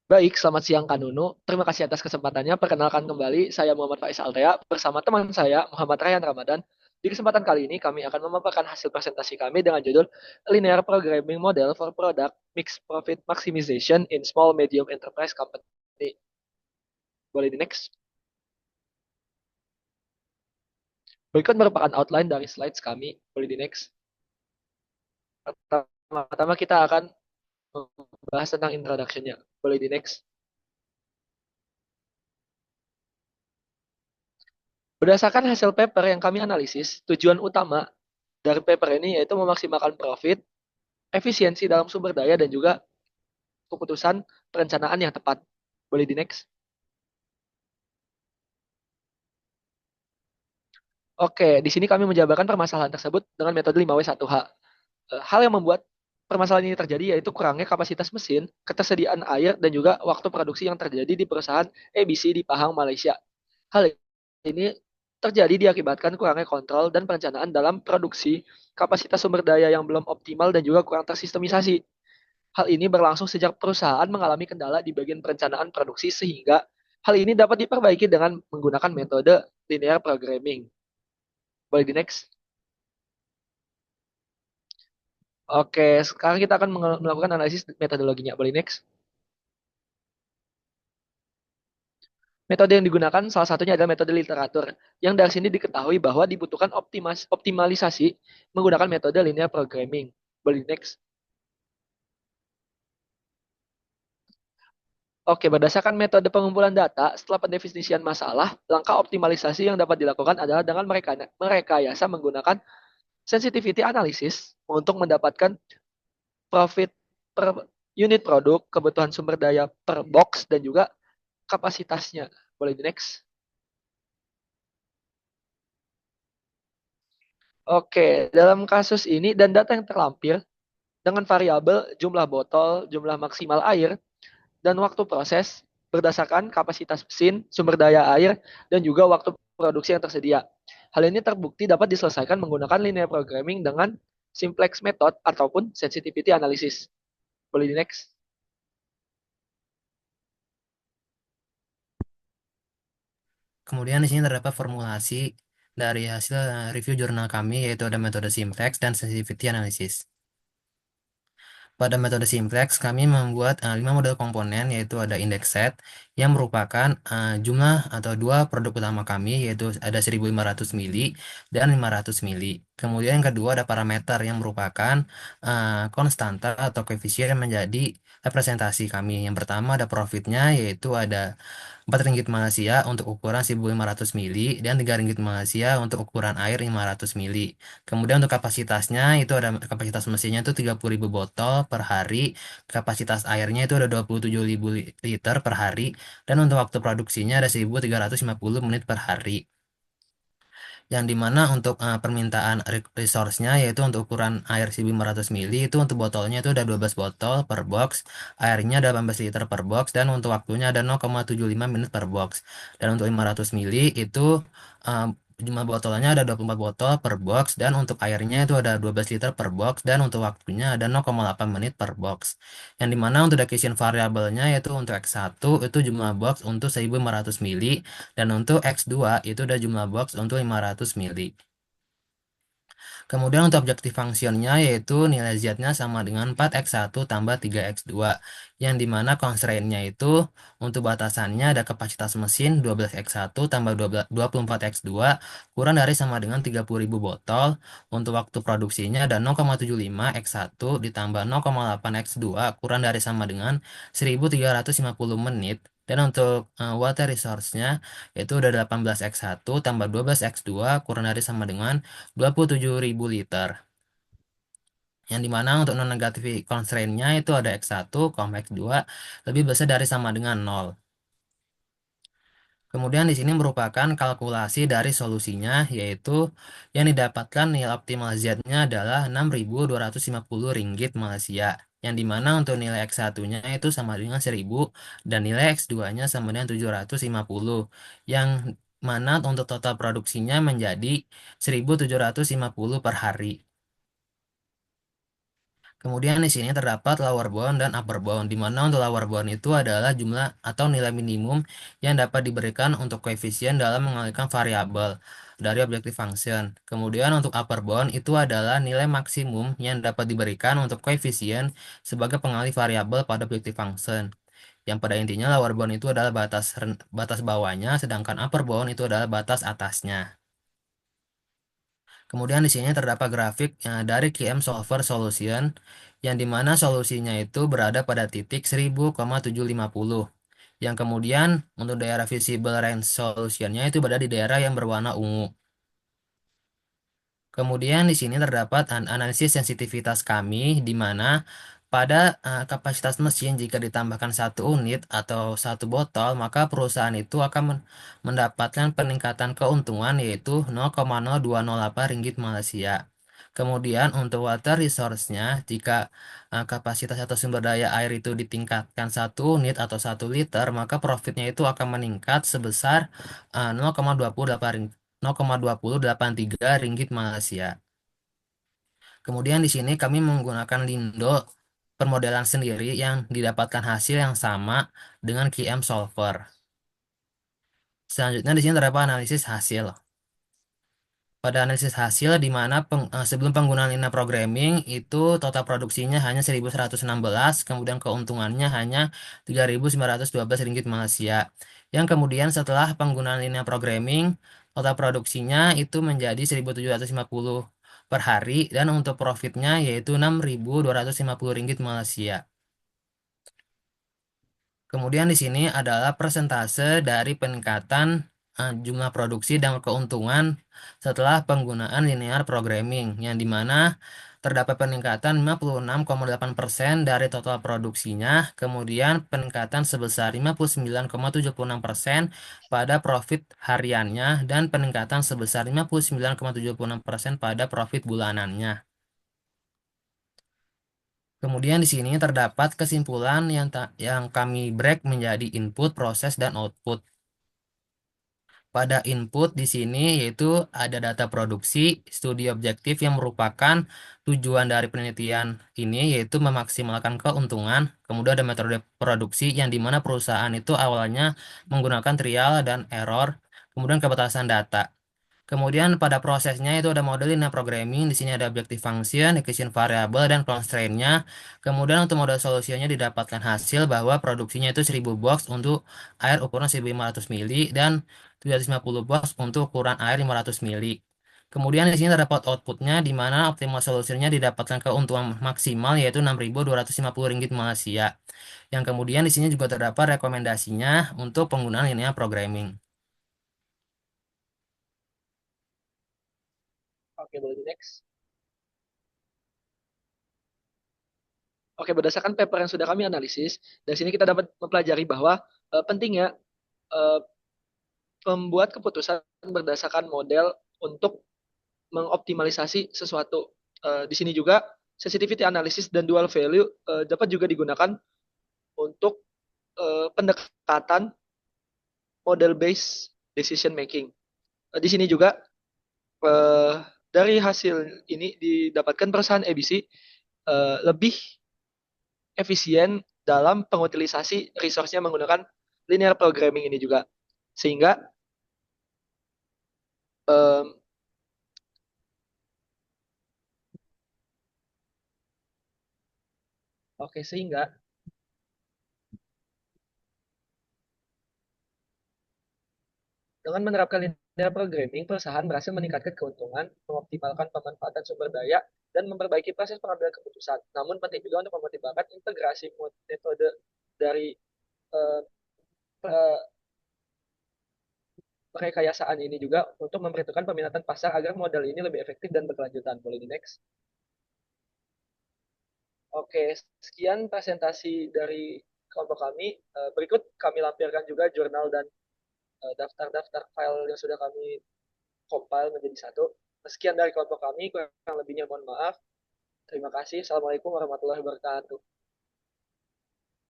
Baik, selamat siang Kak Nunu. Terima kasih atas kesempatannya. Perkenalkan kembali, saya Muhammad Faiz Altea bersama teman saya Muhammad Rayhan Ramadan. Di kesempatan kali ini kami akan memaparkan hasil presentasi kami dengan judul Linear Programming Model for Product Mixed Profit Maximization in Small Medium Enterprise Company. Boleh di next. Berikut merupakan outline dari slides kami. Boleh di next. Pertama-tama kita akan membahas tentang introduction-nya. Boleh di next. Berdasarkan hasil paper yang kami analisis, tujuan utama dari paper ini yaitu memaksimalkan profit, efisiensi dalam sumber daya, dan juga keputusan perencanaan yang tepat. Boleh di next. Oke, di sini kami menjabarkan permasalahan tersebut dengan metode 5W1H. Hal yang membuat permasalahan ini terjadi yaitu kurangnya kapasitas mesin, ketersediaan air, dan juga waktu produksi yang terjadi di perusahaan ABC di Pahang, Malaysia. Hal ini terjadi diakibatkan kurangnya kontrol dan perencanaan dalam produksi, kapasitas sumber daya yang belum optimal, dan juga kurang tersistemisasi. Hal ini berlangsung sejak perusahaan mengalami kendala di bagian perencanaan produksi sehingga hal ini dapat diperbaiki dengan menggunakan metode linear programming. Boleh di next. Oke, sekarang kita akan melakukan analisis metodologinya. Boleh next. Metode yang digunakan salah satunya adalah metode literatur, yang dari sini diketahui bahwa dibutuhkan optimalisasi menggunakan metode linear programming. Boleh next. Oke, berdasarkan metode pengumpulan data, setelah pendefinisian masalah, langkah optimalisasi yang dapat dilakukan adalah dengan merekayasa menggunakan sensitivity analysis untuk mendapatkan profit per unit produk, kebutuhan sumber daya per box, dan juga kapasitasnya. Boleh di next. Oke, dalam kasus ini dan data yang terlampir dengan variabel jumlah botol, jumlah maksimal air, dan waktu proses berdasarkan kapasitas mesin, sumber daya air, dan juga waktu produksi yang tersedia. Hal ini terbukti dapat diselesaikan menggunakan linear programming dengan simplex method ataupun sensitivity analysis. Boleh di next. Kemudian di sini terdapat formulasi dari hasil review jurnal kami, yaitu ada metode simplex dan sensitivity analysis. Pada metode simplex, kami membuat 5 model komponen, yaitu ada index set, yang merupakan jumlah atau dua produk utama kami, yaitu ada 1500 mili dan 500 mili. Kemudian yang kedua ada parameter yang merupakan konstanta atau koefisien yang menjadi representasi kami. Yang pertama ada profitnya, yaitu ada Rp4 Malaysia untuk ukuran 1500 mili dan Rp3 Malaysia untuk ukuran air 500 mili. Kemudian untuk kapasitasnya itu ada kapasitas mesinnya itu 30.000 botol per hari, kapasitas airnya itu ada 27.000 liter per hari, dan untuk waktu produksinya ada 1.350 menit per hari. Yang dimana untuk permintaan resource-nya yaitu untuk ukuran air 1.500 mili itu untuk botolnya itu ada 12 botol per box, airnya ada 18 liter per box, dan untuk waktunya ada 0,75 menit per box. Dan untuk 500 mili itu uh, jumlah botolnya ada 24 botol per box, dan untuk airnya itu ada 12 liter per box, dan untuk waktunya ada 0,8 menit per box. Yang dimana untuk decision variabelnya yaitu untuk X1 itu jumlah box untuk 1.500 mili, dan untuk X2 itu ada jumlah box untuk 500 mili. Kemudian untuk objektif fungsinya yaitu nilai Z-nya sama dengan 4X1 tambah 3X2. Yang dimana constraint-nya itu untuk batasannya ada kapasitas mesin 12X1 tambah 24X2 kurang dari sama dengan 30.000 botol. Untuk waktu produksinya ada 0,75X1 ditambah 0,8X2 kurang dari sama dengan 1.350 menit. Dan untuk water resource-nya itu udah 18X1 tambah 12X2 kurang dari sama dengan 27.000 liter. Yang dimana untuk non-negatif constraint-nya itu ada X1, X2 lebih besar dari sama dengan 0. Kemudian di sini merupakan kalkulasi dari solusinya, yaitu yang didapatkan nilai optimal Z-nya adalah Rp6.250 Malaysia. Yang dimana untuk nilai X1-nya itu sama dengan 1.000 dan nilai X2-nya sama dengan 750. Yang mana untuk total produksinya menjadi 1.750 per hari. Kemudian di sini terdapat lower bound dan upper bound, di mana untuk lower bound itu adalah jumlah atau nilai minimum yang dapat diberikan untuk koefisien dalam mengalihkan variabel dari objective function. Kemudian untuk upper bound itu adalah nilai maksimum yang dapat diberikan untuk koefisien sebagai pengalih variabel pada objective function. Yang pada intinya lower bound itu adalah batas bawahnya, sedangkan upper bound itu adalah batas atasnya. Kemudian di sini terdapat grafik dari QM Solver Solution yang dimana solusinya itu berada pada titik 1000,750. Yang kemudian untuk daerah visible range solutionnya itu berada di daerah yang berwarna ungu. Kemudian di sini terdapat analisis sensitivitas kami di mana pada kapasitas mesin jika ditambahkan satu unit atau satu botol maka perusahaan itu akan mendapatkan peningkatan keuntungan yaitu 0,0208 ringgit Malaysia. Kemudian untuk water resource-nya jika kapasitas atau sumber daya air itu ditingkatkan satu unit atau 1 liter maka profitnya itu akan meningkat sebesar 0,2083 ringgit Malaysia. Kemudian di sini kami menggunakan Lindo permodelan sendiri yang didapatkan hasil yang sama dengan QM Solver. Selanjutnya di sini terdapat analisis hasil. Pada analisis hasil di mana sebelum penggunaan linear programming itu total produksinya hanya 1116, kemudian keuntungannya hanya 3.912 ringgit Malaysia. Yang kemudian setelah penggunaan linear programming, total produksinya itu menjadi 1.750 per hari dan untuk profitnya yaitu 6.250 ringgit Malaysia. Kemudian di sini adalah persentase dari peningkatan jumlah produksi dan keuntungan setelah penggunaan linear programming, yang dimana terdapat peningkatan 56,8% dari total produksinya, kemudian peningkatan sebesar 59,76% pada profit hariannya, dan peningkatan sebesar 59,76% pada profit bulanannya. Kemudian di sini terdapat kesimpulan yang kami break menjadi input, proses, dan output. Pada input di sini yaitu ada data produksi, studi objektif yang merupakan tujuan dari penelitian ini yaitu memaksimalkan keuntungan. Kemudian ada metode produksi yang dimana perusahaan itu awalnya menggunakan trial dan error, kemudian kebatasan data. Kemudian pada prosesnya itu ada model linear programming, di sini ada objective function, equation variable, dan constraint-nya. Kemudian untuk model solusinya didapatkan hasil bahwa produksinya itu 1000 box untuk air ukuran 1500 mili dan 750 box untuk ukuran air 500 mili. Kemudian di sini terdapat outputnya di mana optimal solusinya didapatkan keuntungan maksimal yaitu 6.250 ringgit Malaysia. Yang kemudian di sini juga terdapat rekomendasinya untuk penggunaan linear programming. Oke, boleh di next. Oke, berdasarkan paper yang sudah kami analisis, dari sini kita dapat mempelajari bahwa pentingnya eh, membuat keputusan berdasarkan model untuk mengoptimalisasi sesuatu. Di sini juga sensitivity analysis dan dual value dapat juga digunakan untuk pendekatan model based decision making. Di sini juga eh, dari hasil ini didapatkan perusahaan ABC lebih efisien dalam pengutilisasi resource-nya menggunakan linear programming ini juga. Sehingga em, sehingga dengan menerapkan linear programming, perusahaan berhasil meningkatkan keuntungan, mengoptimalkan pemanfaatan sumber daya, dan memperbaiki proses pengambilan keputusan. Namun penting juga untuk mempertimbangkan integrasi metode dari eh, rekayasaan ini juga untuk memperhitungkan peminatan pasar agar model ini lebih efektif dan berkelanjutan. Boleh di next. Oke, sekian presentasi dari kelompok kami. Berikut kami lampirkan juga jurnal dan daftar-daftar file yang sudah kami compile menjadi satu. Sekian dari kelompok kami, kurang lebihnya mohon maaf. Terima kasih. Assalamualaikum warahmatullahi wabarakatuh.